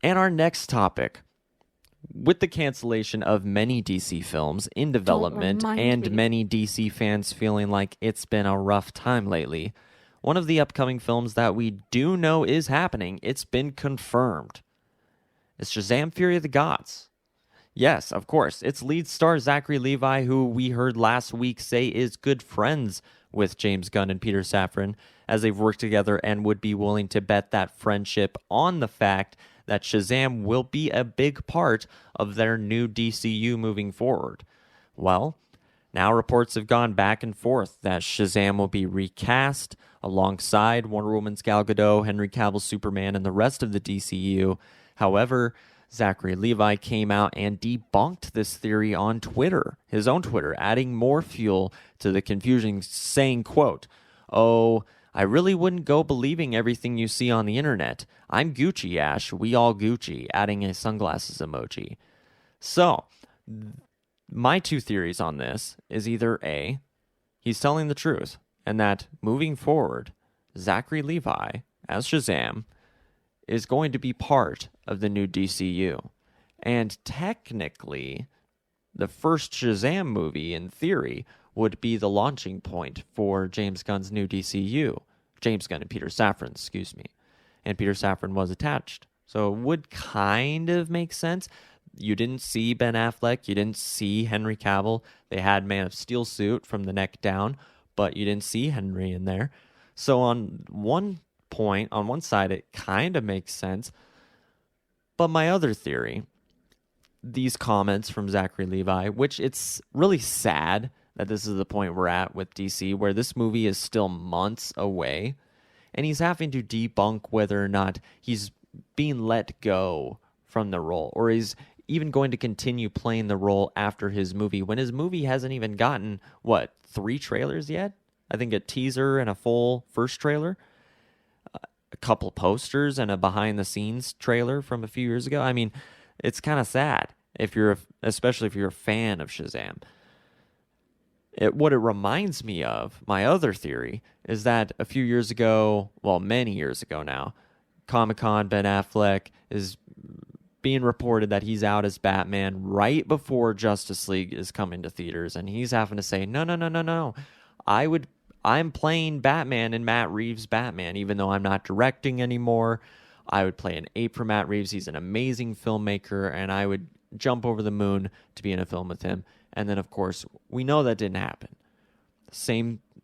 And our next topic. With the cancellation of many DC films in development and many DC fans feeling like it's been a rough time lately, one of the upcoming films that we do know is happening, it's been confirmed. It's Shazam! Fury of the Gods. Yes, of course, it's lead star Zachary Levi, who we heard last week say is good friends with James Gunn and Peter Safran, as they've worked together and would be willing to bet that friendship on the fact that Shazam will be a big part of their new DCU moving forward. Well, now reports have gone back and forth that Shazam will be recast alongside Wonder Woman's Gal Gadot, Henry Cavill's Superman, and the rest of the DCU. However, Zachary Levi came out and debunked this theory on Twitter, his own Twitter, adding more fuel to the confusion, saying, quote, "Oh, I really wouldn't go believing everything you see on the internet. I'm Gucci, Ash. We all Gucci," adding a sunglasses emoji. So, my two theories on this is either A, he's telling the truth, and that moving forward, Zachary Levi, as Shazam, is going to be part of the new DCU. And technically, the first Shazam movie, in theory, would be the launching point for James Gunn's new DCU. James Gunn and Peter Safran, excuse me. And Peter Safran was attached. So it would kind of make sense. You didn't see Ben Affleck. You didn't see Henry Cavill. They had Man of Steel suit from the neck down, but you didn't see Henry in there. So on one point, on one side, it kind of makes sense. But my other theory, these comments from Zachary Levi, which it's really sad that this is the point we're at with DC, where this movie is still months away, and he's having to debunk whether or not he's being let go from the role, or he's even going to continue playing the role after his movie, when his movie hasn't even gotten, 3 trailers yet? I think a teaser and a full first trailer, a couple posters and a behind-the-scenes trailer from a few years ago. I mean, it's kind of sad, especially if you're a fan of Shazam. What it reminds me of, my other theory, is that a few years ago, many years ago now, Comic-Con, Ben Affleck is being reported that he's out as Batman right before Justice League is coming to theaters, and he's having to say, no, I'm playing Batman in Matt Reeves' Batman, even though I'm not directing anymore. I would play an ape for Matt Reeves. He's an amazing filmmaker, and I would jump over the moon to be in a film with him. And then, of course, we know that didn't happen.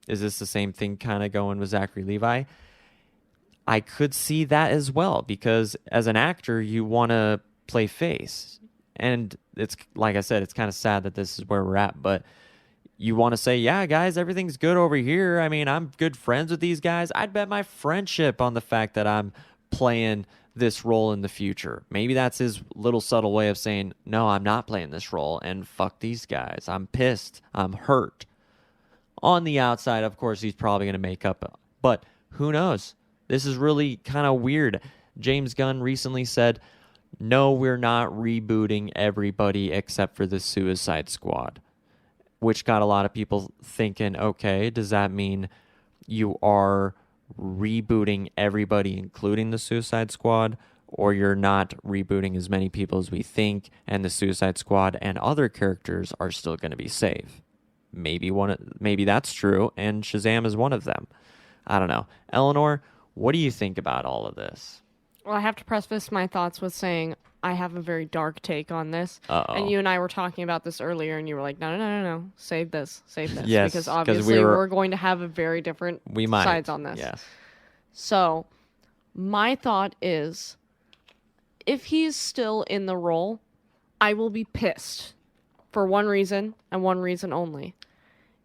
Is this the same thing kind of going with Zachary Levi? I could see that as well, because as an actor, you want to play face. And it's, like I said, it's kind of sad that this is where we're at, but you want to say, yeah, guys, everything's good over here. I mean, I'm good friends with these guys. I'd bet my friendship on the fact that I'm playing this role in the future. Maybe that's his little subtle way of saying, no, I'm not playing this role, and fuck these guys. I'm pissed. I'm hurt. On the outside, of course, he's probably going to make up, but who knows? This is really kind of weird. James Gunn recently said, no, we're not rebooting everybody except for the Suicide Squad, which got a lot of people thinking, okay, does that mean you are rebooting everybody, including the Suicide Squad, or you're not rebooting as many people as we think, and the Suicide Squad and other characters are still going to be safe? Maybe that's true, and Shazam is one of them. I don't know. Eleanor, what do you think about all of this? Well, I have to preface my thoughts with saying I have a very dark take on this. Uh-oh. And you and I were talking about this earlier, and you were like, no, save this. Yes, because obviously we're going to have a very different sides on this. Yes. So, my thought is, if he's still in the role, I will be pissed for one reason, and one reason only.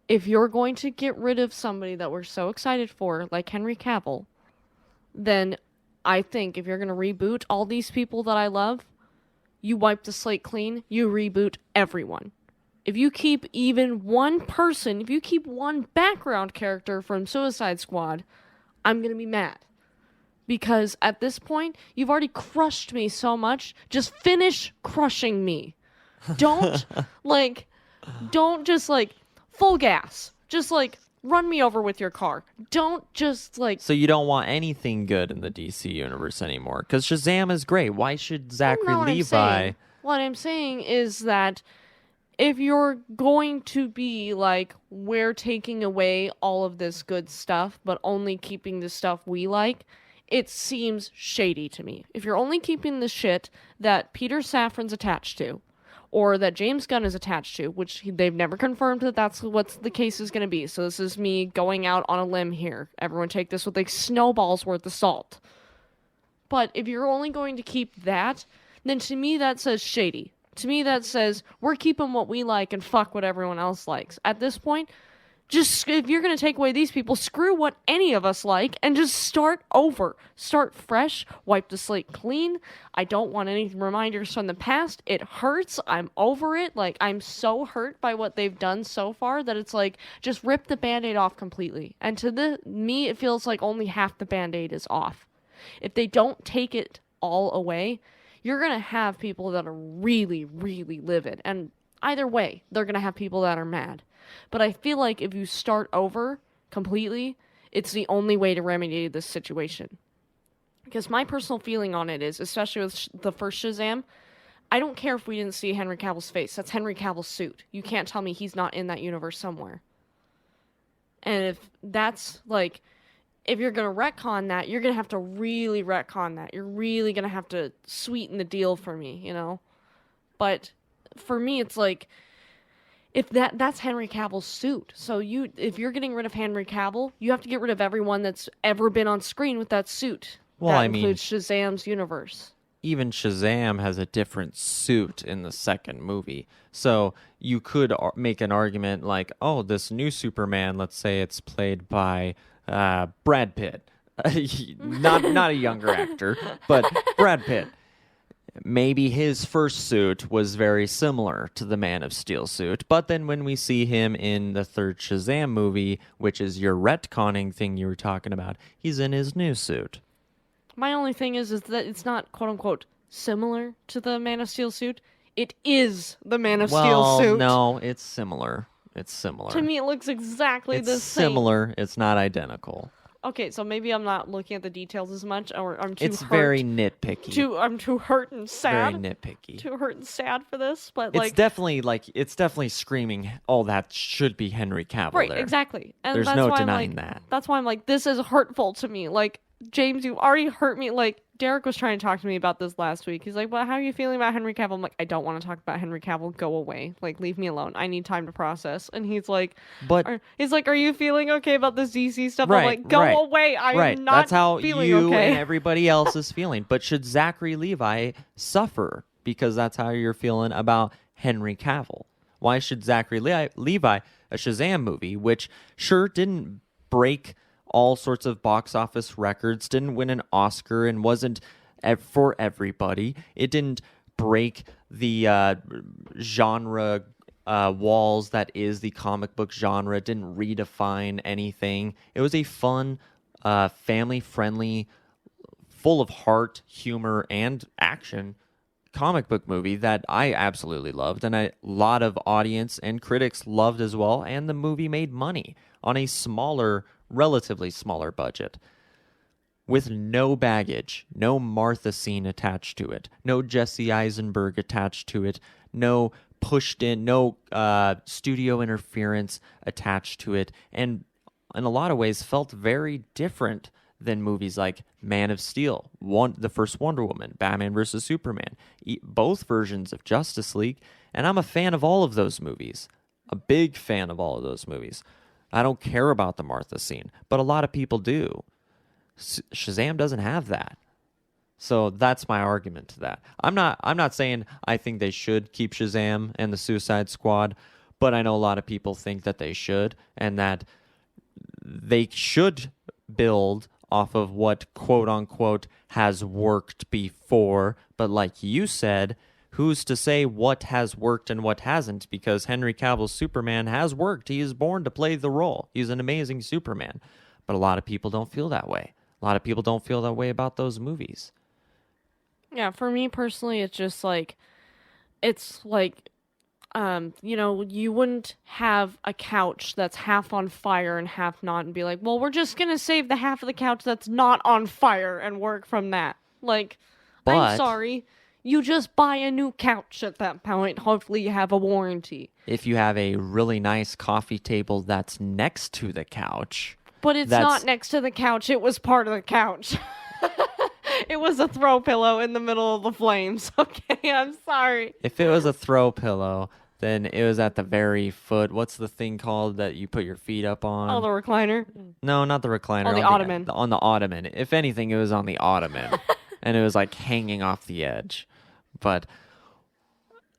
If you're going to get rid of somebody that we're so excited for, like Henry Cavill, then I think if you're going to reboot all these people that I love, you wipe the slate clean, you reboot everyone. If you keep even one person, if you keep one background character from Suicide Squad, I'm going to be mad. Because at this point, you've already crushed me so much, just finish crushing me. Don't just full gas. Just run me over with your car. Don't just like. So you don't want anything good in the DC universe anymore? Because Shazam is great. Why should Zachary Levi? What I'm saying is that if you're going to be like, we're taking away all of this good stuff, but only keeping the stuff we like, it seems shady to me. If you're only keeping the shit that Peter Safran's attached to, or that James Gunn is attached to, which they've never confirmed that that's what the case is going to be. So this is me going out on a limb here. Everyone take this with like snowballs worth of salt. But if you're only going to keep that, then to me that says shady. To me, that says we're keeping what we like and fuck what everyone else likes. At this point, just if you're going to take away these people, screw what any of us like and just start over. Start fresh, wipe the slate clean. I don't want any reminders from the past. It hurts. I'm over it. Like, I'm so hurt by what they've done so far that it's like, just rip the Band-Aid off completely. And to me, it feels like only half the Band-Aid is off. If they don't take it all away, you're going to have people that are really, really livid. And either way, they're going to have people that are mad. But I feel like if you start over completely, it's the only way to remedy this situation. Because my personal feeling on it is, especially with the first Shazam, I don't care if we didn't see Henry Cavill's face. That's Henry Cavill's suit. You can't tell me he's not in that universe somewhere. And if that's like... if you're going to retcon that, you're going to have to really retcon that. You're really going to have to sweeten the deal for me, you know? But for me, it's like, if that's Henry Cavill's suit. So if you're getting rid of Henry Cavill, you have to get rid of everyone that's ever been on screen with that suit. Well, that includes Shazam's universe. Even Shazam has a different suit in the second movie. So you could make an argument like, oh, this new Superman, let's say it's played by... Brad Pitt, not a younger actor, but Brad Pitt. Maybe his first suit was very similar to the Man of Steel suit, but then when we see him in the third Shazam movie, which is your retconning thing you were talking about, he's in his new suit. My only thing is that it's not quote unquote similar to the Man of Steel suit. It is the Man of Steel suit. No, it's similar. It's similar. To me, it looks exactly the same. It's similar. It's not identical. Okay, so maybe I'm not looking at the details as much, or I'm too It's hurt. very nitpicky. I'm too hurt and sad. Very nitpicky. Too hurt and sad for this, but it's definitely screaming, oh, that should be Henry Cavill right, there. exactly. And there's that's no why denying that. That's why I'm like, this is hurtful to me. Like, James, you already hurt me. Like, Derek was trying to talk to me about this last week. He's like, well, how are you feeling about Henry Cavill? I'm like, I don't want to talk about Henry Cavill. Go away. Like, leave me alone. I need time to process. And he's like, are you feeling okay about this DC stuff? Right, I'm like, go away. I'm not That's how feeling you okay. and everybody else is feeling. But should Zachary Levi suffer because that's how you're feeling about Henry Cavill? Why should Zachary Levi, a Shazam movie, which sure didn't break all sorts of box office records, didn't win an Oscar, and wasn't for everybody. It didn't break the genre walls that is the comic book genre. It didn't redefine anything. It was a fun, family-friendly, full of heart, humor, and action comic book movie that I absolutely loved, and a lot of audience and critics loved as well, and the movie made money on a relatively smaller budget, with no baggage, no Martha scene attached to it, no Jesse Eisenberg attached to it, no studio interference attached to it, and in a lot of ways felt very different than movies like Man of Steel, the first Wonder Woman, Batman vs. Superman, both versions of Justice League, and I'm a fan of all of those movies, a big fan of all of those movies. I don't care about the Martha scene, but a lot of people do. Shazam doesn't have that. So that's my argument to that. I'm not saying I think they should keep Shazam and the Suicide Squad, but I know a lot of people think that they should, and that they should build off of what quote unquote has worked before. But like you said, who's to say what has worked and what hasn't? Because Henry Cavill's Superman has worked. He is born to play the role. He's an amazing Superman. But a lot of people don't feel that way. A lot of people don't feel that way about those movies. Yeah, for me personally, it's You wouldn't have a couch that's half on fire and half not and be like, well, we're just gonna save the half of the couch that's not on fire and work from that. Like, I'm But sorry. You just buy a new couch at that point. Hopefully you have a warranty. if you have a really nice coffee table that's next to the couch, But it's not next to the couch. It was part of the couch. It was a throw pillow in the middle of the flames. Okay, I'm sorry. if it was a throw pillow, then it was at the very foot. What's the thing called that you put your feet up on? Oh, the recliner? No, not the recliner. Oh, the ottoman. On the ottoman. If anything, it was on the ottoman. And it was like hanging off the edge. But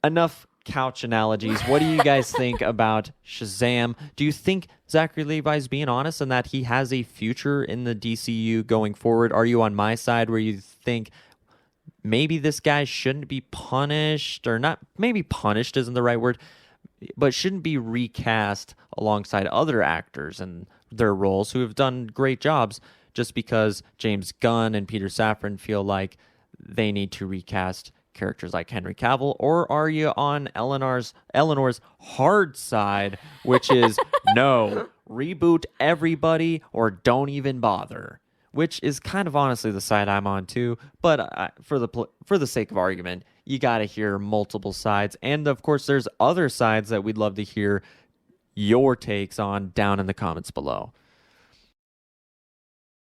enough couch analogies. What do you guys think about Shazam? Do you think Zachary Levi's being honest and that he has a future in the DCU going forward? Are you on my side where you think maybe this guy shouldn't be punished, or not? Maybe punished isn't the right word, but shouldn't be recast alongside other actors and their roles who have done great jobs, just because James Gunn and Peter Safran feel like they need to recast characters like Henry Cavill? Or are you on Eleanor's hard side, which is no, reboot everybody or don't even bother? Which is kind of honestly the side I'm on too. But for the sake of argument, you got to hear multiple sides, and of course, there's other sides that we'd love to hear your takes on down in the comments below.